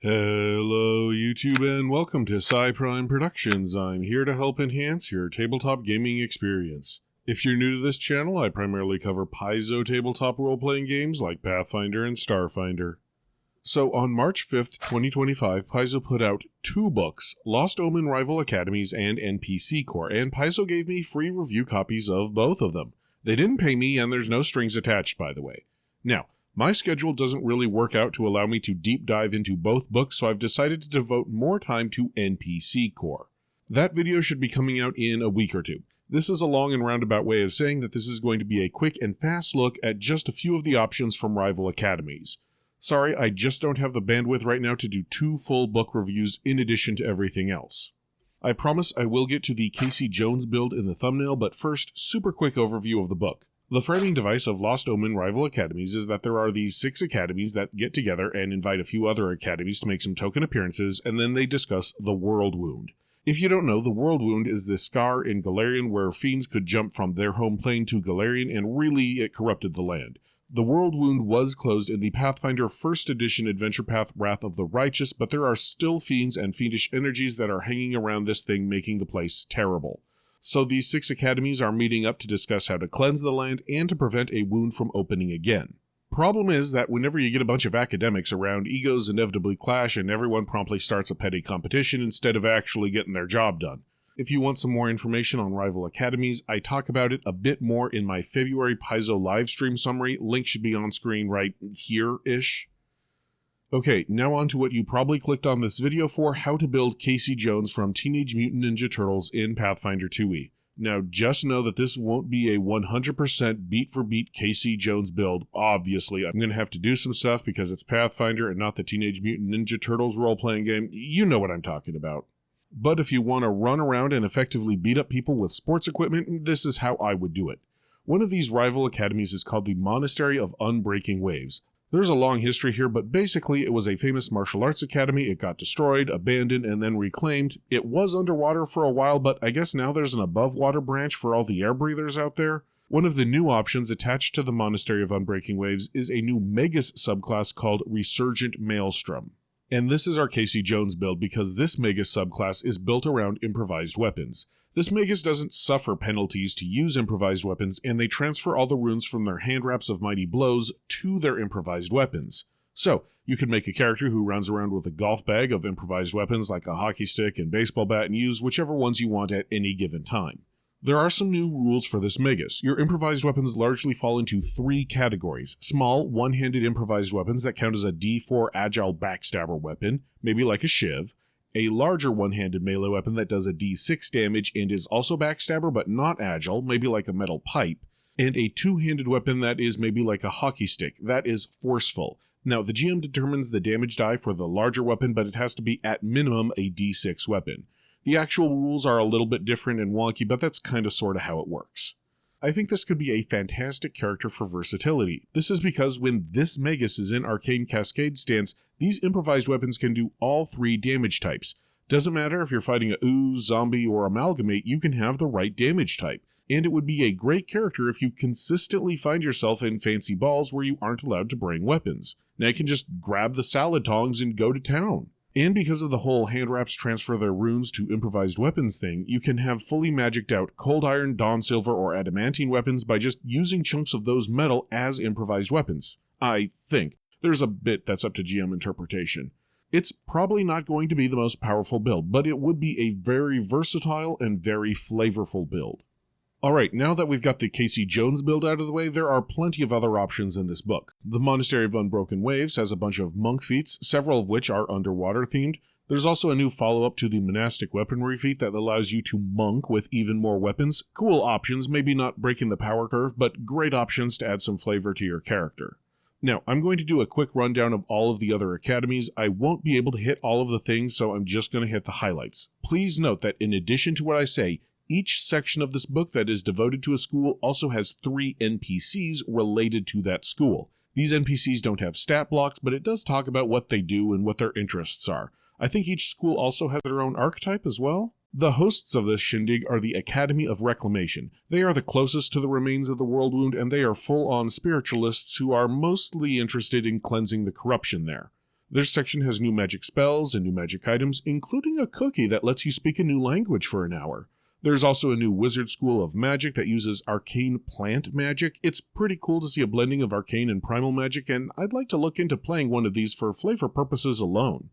Hello YouTube and welcome to Prime Productions. I'm here to help enhance your tabletop gaming experience. If you're new to this channel, I primarily cover Paizo tabletop role-playing games like Pathfinder and Starfinder. So on March 5th, 2025, Paizo put out two books, Lost Omens Rival Academies and NPC Core, and Paizo gave me free review copies of both of them. They didn't pay me and there's no strings attached, by the way. Now, my schedule doesn't really work out to allow me to deep dive into both books, so I've decided to devote more time to NPC Core. That video should be coming out in a week or two. This is a long and roundabout way of saying that this is going to be a quick and fast look at just a few of the options from Rival Academies. Sorry, I just don't have the bandwidth right now to do two full book reviews in addition to everything else. I promise I will get to the Casey Jones build in the thumbnail, but first, super quick overview of the book. The framing device of Lost Omens Rival Academies is that there are these 6 academies that get together and invite a few other academies to make some token appearances, and then they discuss the World Wound. If you don't know, the World Wound is this scar in Golarion where fiends could jump from their home plane to Golarion, and really it corrupted the land. The World Wound was closed in the Pathfinder 1st Edition Adventure Path Wrath of the Righteous, but there are still fiends and fiendish energies that are hanging around this thing, making the place terrible. So these 6 academies are meeting up to discuss how to cleanse the land and to prevent a wound from opening again. Problem is that whenever you get a bunch of academics around, egos inevitably clash and everyone promptly starts a petty competition instead of actually getting their job done. If you want some more information on Rival Academies, I talk about it a bit more in my February Paizo livestream summary. Link should be on screen right here-ish. Okay, now on to what you probably clicked on this video for, how to build Casey Jones from Teenage Mutant Ninja Turtles in Pathfinder 2e. Now, just know that this won't be a 100% beat-for-beat Casey Jones build. Obviously, I'm going to have to do some stuff because it's Pathfinder and not the Teenage Mutant Ninja Turtles role-playing game. You know what I'm talking about. But if you want to run around and effectively beat up people with sports equipment, this is how I would do it. One of these rival academies is called the Monastery of Unbreaking Waves. There's a long history here, but basically it was a famous martial arts academy. It got destroyed, abandoned, and then reclaimed. It was underwater for a while, but I guess now there's an above-water branch for all the air breathers out there. One of the new options attached to the Monastery of Unbreaking Waves is a new Magus subclass called Resurgent Maelstrom. And this is our Casey Jones build because this Magus subclass is built around improvised weapons. This Magus doesn't suffer penalties to use improvised weapons, and they transfer all the runes from their hand wraps of mighty blows to their improvised weapons. So, you could make a character who runs around with a golf bag of improvised weapons like a hockey stick and baseball bat and use whichever ones you want at any given time. There are some new rules for this Magus. Your improvised weapons largely fall into 3 categories. Small, one-handed improvised weapons that count as a D4 agile backstabber weapon, maybe like a shiv. A larger one-handed melee weapon that does a D6 damage and is also backstabber but not agile, maybe like a metal pipe. And a two-handed weapon that is maybe like a hockey stick, that is forceful. Now, the GM determines the damage die for the larger weapon, but it has to be at minimum a D6 weapon. The actual rules are a little bit different and wonky, but that's kinda sorta how it works. I think this could be a fantastic character for versatility. This is because when this Magus is in Arcane Cascade stance, these improvised weapons can do all 3 damage types. Doesn't matter if you're fighting a ooze, zombie, or amalgamate, you can have the right damage type. And it would be a great character if you consistently find yourself in fancy balls where you aren't allowed to bring weapons. Now you can just grab the salad tongs and go to town. And because of the whole hand wraps transfer their runes to improvised weapons thing, you can have fully magicked out cold iron, dawn silver, or adamantine weapons by just using chunks of those metal as improvised weapons. I think. There's a bit that's up to GM interpretation. It's probably not going to be the most powerful build, but it would be a very versatile and very flavorful build. Alright, now that we've got the Casey Jones build out of the way, there are plenty of other options in this book. The Monastery of Unbroken Waves has a bunch of monk feats, several of which are underwater themed. There's also a new follow-up to the monastic weaponry feat that allows you to monk with even more weapons. Cool options, maybe not breaking the power curve, but great options to add some flavor to your character. Now, I'm going to do a quick rundown of all of the other academies. I won't be able to hit all of the things, so I'm just going to hit the highlights. Please note that in addition to what I say, each section of this book that is devoted to a school also has 3 NPCs related to that school. These NPCs don't have stat blocks, but it does talk about what they do and what their interests are. I think each school also has their own archetype as well. The hosts of this shindig are the Academy of Reclamation. They are the closest to the remains of the World Wound, and they are full-on spiritualists who are mostly interested in cleansing the corruption there. This section has new magic spells and new magic items, including a cookie that lets you speak a new language for an hour. There's also a new wizard school of magic that uses arcane plant magic. It's pretty cool to see a blending of arcane and primal magic, and I'd like to look into playing one of these for flavor purposes alone.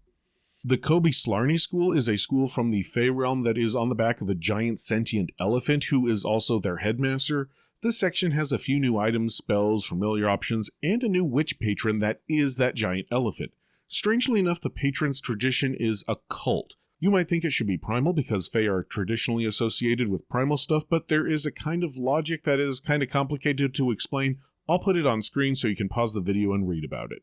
The Kobe Slarney School is a school from the Fey realm that is on the back of a giant sentient elephant who is also their headmaster. This section has a few new items, spells, familiar options, and a new witch patron that is that giant elephant. Strangely enough, the patron's tradition is a cult. You might think it should be primal because Fey are traditionally associated with primal stuff, but there is a kind of logic that is kind of complicated to explain. I'll put it on screen so you can pause the video and read about it.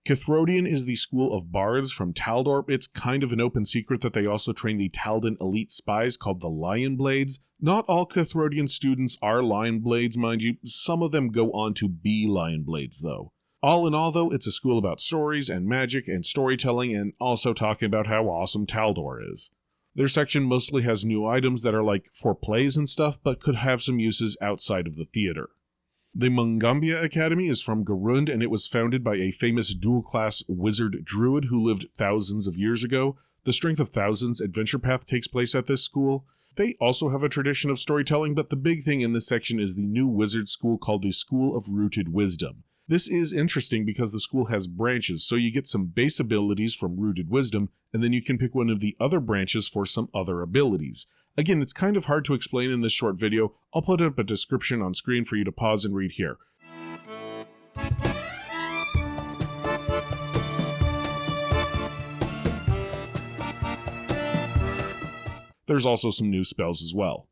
Kitharodian is the school of bards from Taldor. It's kind of an open secret that they also train the Taldan elite spies called the Lion Blades. Not all Kitharodian students are Lion Blades, mind you. Some of them go on to be Lion Blades, though. All in all, though, it's a school about stories and magic and storytelling, and also talking about how awesome Taldor is. Their section mostly has new items that are like for plays and stuff, but could have some uses outside of the theater. The Magaambya Academy is from Garund, and it was founded by a famous dual-class wizard druid who lived thousands of years ago. The Strength of Thousands adventure path takes place at this school. They also have a tradition of storytelling, but the big thing in this section is the new wizard school called the School of Rooted Wisdom. This is interesting because the school has branches, so you get some base abilities from Rooted Wisdom, and then you can pick one of the other branches for some other abilities. Again, it's kind of hard to explain in this short video. I'll put up a description on screen for you to pause and read here. There's also some new spells as well.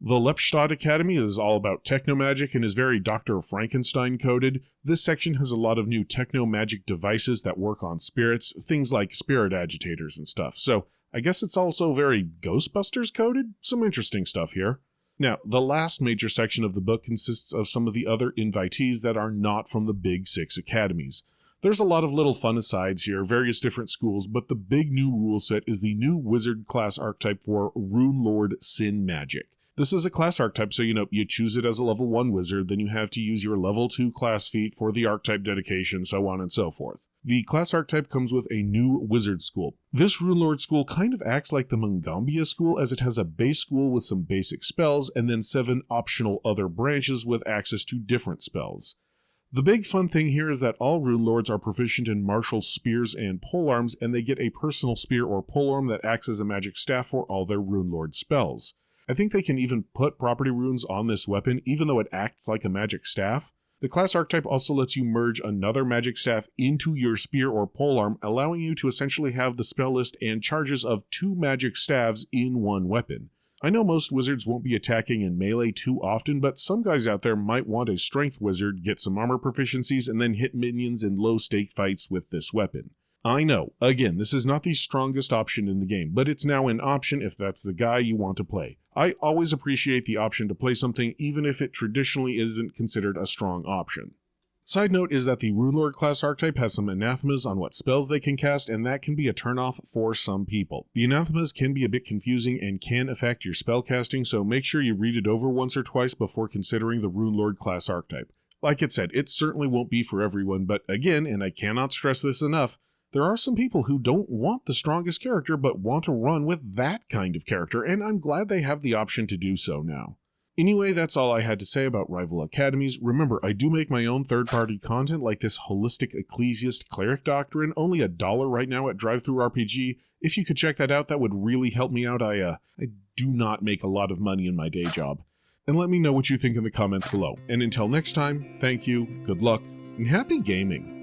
The Lepidstadt Academy is all about techno-magic and is very Dr. Frankenstein coded. This section has a lot of new techno-magic devices that work on spirits, things like spirit agitators and stuff. So I guess it's also very Ghostbusters coded? Some interesting stuff here. Now, the last major section of the book consists of some of the other invitees that are not from the big 6 academies. There's a lot of little fun asides here, various different schools, but the big new rule set is the new wizard class archetype for Runelord Sin Magic. This is a class archetype, so you choose it as a level 1 wizard, then you have to use your level 2 class feat for the archetype dedication, so on and so forth. The class archetype comes with a new wizard school. This Runelord school kind of acts like the Magaambya school, as it has a base school with some basic spells, and then 7 optional other branches with access to different spells. The big fun thing here is that all Runelords are proficient in martial spears and polearms, and they get a personal spear or polearm that acts as a magic staff for all their Runelord spells. I think they can even put property runes on this weapon, even though it acts like a magic staff. The class archetype also lets you merge another magic staff into your spear or polearm, allowing you to essentially have the spell list and charges of 2 magic staves in one weapon. I know most wizards won't be attacking in melee too often, but some guys out there might want a strength wizard, get some armor proficiencies, and then hit minions in low-stake fights with this weapon. I know, again, this is not the strongest option in the game, but it's now an option if that's the guy you want to play. I always appreciate the option to play something even if it traditionally isn't considered a strong option. Side note is that the Runelord class archetype has some anathemas on what spells they can cast, and that can be a turnoff for some people. The anathemas can be a bit confusing and can affect your spell casting, so make sure you read it over once or twice before considering the Runelord class archetype. Like it said, it certainly won't be for everyone, but again, and I cannot stress this enough, there are some people who don't want the strongest character but want to run with that kind of character, and I'm glad they have the option to do so now. Anyway, that's all I had to say about Rival Academies. Remember, I do make my own third-party content like this holistic ecclesiast cleric doctrine, only $1 right now at Drive Thru RPG. If you could check that out, that would really help me out. I do not make a lot of money in my day job. And let me know what you think in the comments below. And until next time, thank you, good luck, and happy gaming!